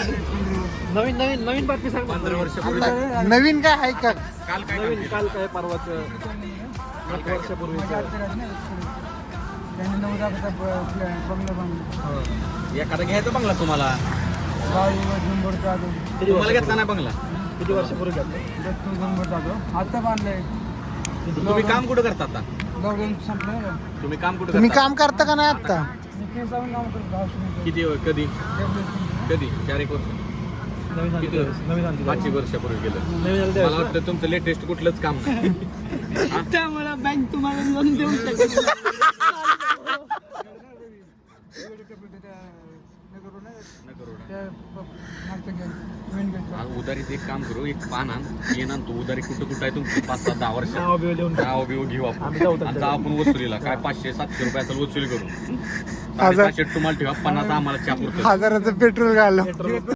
नवीन नवीन नवीन बातमी सांग. 15 वर्षापूर्वी नवीन काय आहे का? काल काय नवीन काम काल काय परवाचं 8 वर्षापूर्वीचं. त्याने 9 लाखाचा बंगला बांधला. केलं? एखादा घ्यायचा बंगला तुम्हाला. नंबरचा आलो. तुम्हाला घेतला नाही बंगला. किती वर्षापूर्वी घेतलं? दत्तू नंबरचा आलो. आता बांधलाय. तुम्ही काम कुठं करता आता? लॉकडाऊन संपलं ना. तुम्ही काम कुठं तुम्ही करता? काम करता का नाही आता? मी केस जाऊन काम करतो हॉस्पिटलमध्ये. किती कधी कधी 4-1 वर्ष नवीन झालं किती त्यावेळेस. नवीन झालं 5 त्यावेळेस. वर्षापूर्वी केलं. नवीन झालं मला त्यावेळेस. वाटतं तुमचं लेटेस्ट कुठलंच काम नाही. त्यामुळे बँक तुम्हाला लोन देऊ शकते. उधारीत एक काम करू, एक पान आण, ये ना तू उधारी कुठं कुठं आहे तुमची 5-10 वर्ष नाव बिव लिहून नाव बिव घेऊ आम्ही जाऊ आपण. तर आता आपण वसुलीला काय 500-700 रुपये असेल वसुली करू. 1000 500 तुम्हाला ठेवा, 50 आम्हाला चहा पुरतं. 1000चं पेट्रोल घालव.